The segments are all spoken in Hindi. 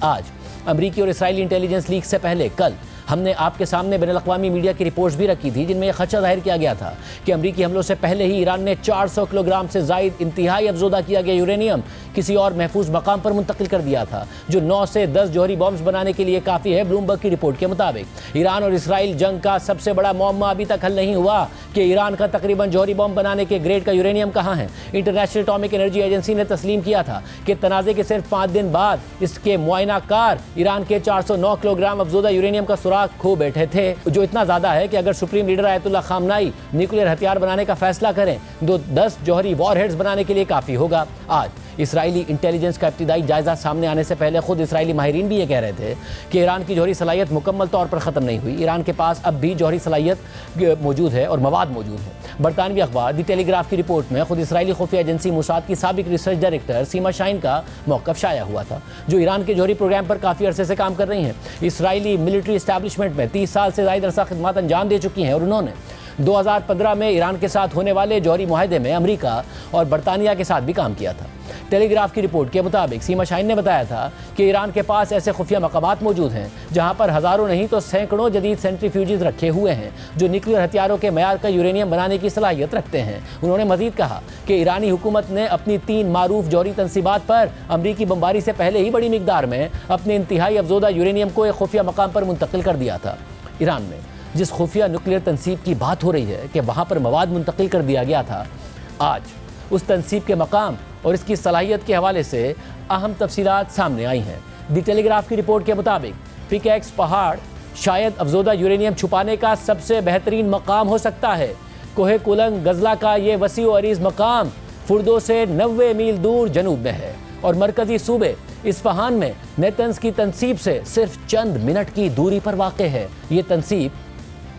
आज अमरीकी और इसराइली इंटेलिजेंस लीक से पहले कल हमने आपके सामने बैनुल-अक़वामी मीडिया की रिपोर्ट्स भी रखी थी, जिनमें यह खदशा जाहिर किया गया था कि अमरीकी हमलों से पहले ही ईरान ने 400 किलोग्राम से ज़ायद इंतहाई अफजोदा किया गया यूरेनियम किसी और महफूज मकाम पर मुंतकिल कर दिया था, जो 9 से 10 जौहरी बॉम्ब्स बनाने के लिए काफ़ी है। ब्लूमबर्ग की रिपोर्ट के मुताबिक ईरान और इसराइल जंग का सबसे बड़ा मौमा अभी तक हल नहीं हुआ कि ईरान का तकरीबन जौहरी बॉम्ब बनाने के ग्रेड का यूरेनियम कहाँ है। इंटरनेशनल एटॉमिक एनर्जी एजेंसी ने तस्लीम किया था कि तनाज़े के सिर्फ 5 दिन बाद इसके मुआयनाकार ईरान के 409 किलोग्राम अफजोदा यूरेनियम का सुराग खो बैठे थे, जो इतना ज़्यादा है कि अगर सुप्रीम लीडर आयतुल्लाह खामनाई न्यूक्लियर हथियार बनाने का फैसला करें तो 10 जौहरी वॉरहेड्स बनाने के लिए काफ़ी होगा। आज इसराइली इंटेलिजेंस का इब्तिदाई जायजा सामने आने से पहले खुद इसराइली माहिरीन भी ये कह रहे थे कि ईरान की जौहरी सलाहियत मुकम्मल तौर पर ख़त्म नहीं हुई। ईरान के पास अब भी जौहरी सलाहियत मौजूद है और मवाद मौजूद है। बरतानवी अखबार द टेलीग्राफ की रिपोर्ट में खुद इसराइली खुफिया एजेंसी मोसाद की साबिक रिसर्च डायरेक्टर सीमा शाहीन का मौक़िफ़ शाया हुआ था, जो ईरान के जौहरी प्रोग्राम पर काफ़ी अरसे से काम कर रही हैं। इसराइली मिलिट्री इस्टेब्लिशमेंट में 30 साल से ज़ायद अरसा खिदमत अंजाम दे चुकी हैं और उन्होंने 2015 में ईरान के साथ होने वाले जौहरी मुआहदे में अमेरिका और बरतानिया के साथ भी काम किया था। टेलीग्राफ की रिपोर्ट के मुताबिक सीमा शाहीन ने बताया था कि ईरान के पास ऐसे खुफिया मकामात मौजूद हैं जहां पर हज़ारों नहीं तो सैकड़ों जदीद सेंट्रीफ्यूजेस रखे हुए हैं जो न्यूक्लियर हथियारों के मयार का यूरेनियम बनाने की सलाहियत रखते हैं। उन्होंने मजीद कहा कि ईरानी हुकूमत ने अपनी 3 मारूफ जौहरी तनसीबात पर अमरीकी बमबारी से पहले ही बड़ी मिकदार में अपने इंतहाई अफजोदा यूरेनियम को एक खुफिया मकाम पर मुंतकिल कर दिया था। ईरान में जिस खुफिया न्यूक्लियर तनसीब की बात हो रही है कि वहाँ पर मवाद मुंतकिल कर दिया गया था, आज उस तनसीब के मकाम और इसकी सलाहियत के हवाले से अहम तफसीलात सामने आई हैं। द टेलीग्राफ की रिपोर्ट के मुताबिक पिकैक्स पहाड़ शायद अफजोदा यूरेनियम छुपाने का सबसे बेहतरीन मकाम हो सकता है। कोहे कुलंग गजला का ये वसी और अरीज मकाम फुर्दो से 90 मील दूर जनूब में है और मरकजी सूबे इस्फहान में नेतन्स की तनसीब से सिर्फ चंद मिनट की दूरी पर वाक़ है। ये तनसीब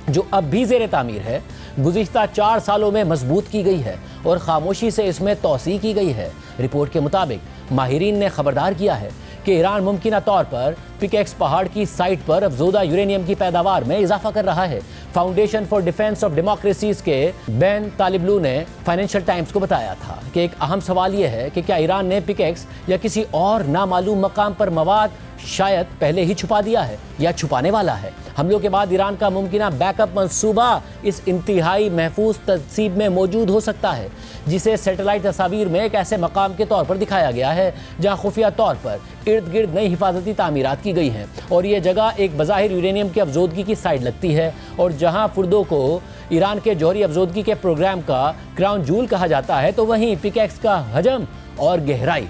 जो अब भी ज़ेर तामीर है, गुज़िश्ता 4 सालों में मजबूत की गई है और खामोशी से इसमें तोसी की गई है। रिपोर्ट के मुताबिक माहिरीन ने खबरदार किया है कि ईरान मुमकिना तौर पर पिकैक्स पहाड़ की साइट पर अफजोदा यूरेनियम की पैदावार में इजाफा कर रहा है। Foundation for defence of democracies के बेन तालिबलू ने फाइनेंशियल टाइम्स को बताया था कि एक अहम सवाल यह है कि क्या ईरान ने पिकैक्स या किसी और नामालूम मकाम पर मवाद शायद पहले ही छुपा दिया है या छुपाने वाला है। हमलों के बाद ईरान का मुमकिना बैकअप मंसूबा इस इंतहाई महफूज तनसीब में मौजूद हो सकता है, जिसे सैटेलाइट तस्वीर में एक ऐसे मकाम के तौर पर दिखाया गया है जहां खुफिया तौर पर इर्द गिर्द नई हिफाजती तामीरात की गई हैं और ये जगह एक बज़ाहिर यूरेनियम की अफजोदगी की साइड लगती है और जहां फुर्दो को ईरान के जौहरी अफजोदगी के प्रोग्राम का क्राउन जूल कहा जाता है, तो वहीं पिकैक्स का हजम और गहराई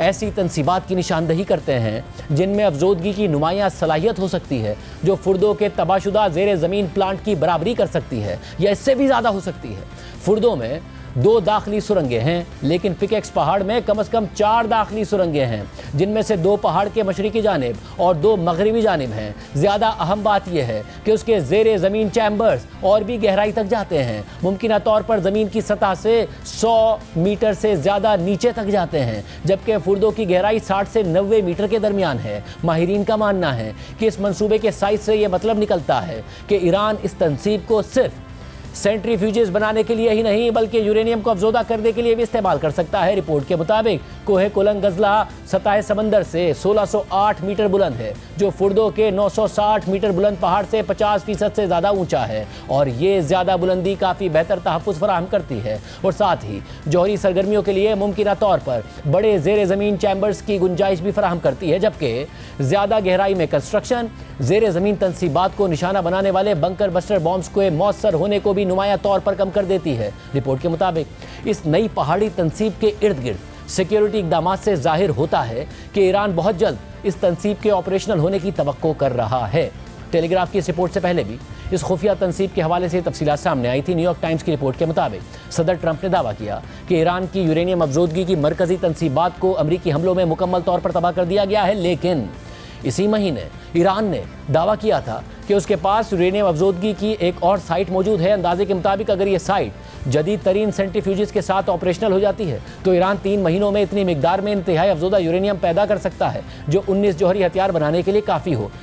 ऐसी तनसीबात की निशानदही करते हैं जिनमें अफजोदगी की नुमायाँ सलाहियत हो सकती है जो फुर्दो के तबाशुदा ज़ेर ज़मीन प्लांट की बराबरी कर सकती है या इससे भी ज़्यादा हो सकती है। फुर्दो में 2 दाखिली सुरंगें हैं, लेकिन पिकैक्स पहाड़ में कम से कम 4 दाखिली सुरंगें हैं, जिनमें से 2 पहाड़ के मशरिकी जानिब और 2 मगरिबी जानिब हैं। ज़्यादा अहम बात यह है कि उसके ज़ेर ज़मीन चैम्बर्स और भी गहराई तक जाते हैं, मुमकिना तौर पर ज़मीन की सतह से 100 मीटर से ज़्यादा नीचे तक जाते हैं, जबकि फुर्दो की गहराई 60 से 90 मीटर के दरमियान है। माहिरीन का मानना है कि इस मंसूबे के साइज से यह मतलब निकलता है कि ईरान इस तनसीब को सिर्फ सेंट्रीफ्यूजेस बनाने के लिए ही नहीं बल्कि यूरेनियम को अफजोदा करने के लिए भी इस्तेमाल कर सकता है। रिपोर्ट के मुताबिक कोहे कुलंग गजला सतह समंदर से 1608 मीटर बुलंद है, जो फुर्दो के 960 मीटर बुलंद पहाड़ से 50% से ज़्यादा ऊंचा है और ये ज़्यादा बुलंदी काफ़ी बेहतर तहफ़्फ़ुज़ फराहम करती है और साथ ही जौहरी सरगर्मियों के लिए मुमकिना तौर पर बड़े ज़ेर ज़मीन चैम्बर्स की गुंजाइश भी फराहम करती है, जबकि ज़्यादा गहराई में कंस्ट्रक्शन ज़ेर ज़मीन तनसीबात को निशाना बनाने वाले बंकर बस्टर बॉम्ब्स को मौसर होने को भी नुमाया तौर पर कम कर देती है। रिपोर्ट के मुताबिक इस नई पहाड़ी तनसीब के इर्द गिर्द सिक्योरिटी इक़दामात से जाहिर होता है कि ईरान बहुत जल्द इस तनसीब के ऑपरेशनल होने की तवक्को कर रहा है। टेलीग्राफ की इस रिपोर्ट से पहले भी इस खुफिया तनसीब के हवाले से तफसीलात सामने आई थी। न्यूयॉर्क टाइम्स की रिपोर्ट के मुताबिक सदर ट्रंप ने दावा किया कि ईरान की यूरेनियम अफजोदगी की मरकजी तनसीबात को अमरीकी हमलों में मुकम्मल तौर पर तबाह कर दिया गया है, लेकिन इसी महीने ईरान ने दावा किया था कि उसके पास यूरेनियम अफजोदगी की एक और साइट मौजूद है। अंदाजे के मुताबिक अगर ये साइट जदीद तरीन सेंट्रीफ्यूजेस के साथ ऑपरेशनल हो जाती है तो ईरान 3 महीनों में इतनी मिकदार में इंतहाई अफजोदा यूरेनियम पैदा कर सकता है जो 19 जौहरी हथियार बनाने के लिए काफ़ी हो।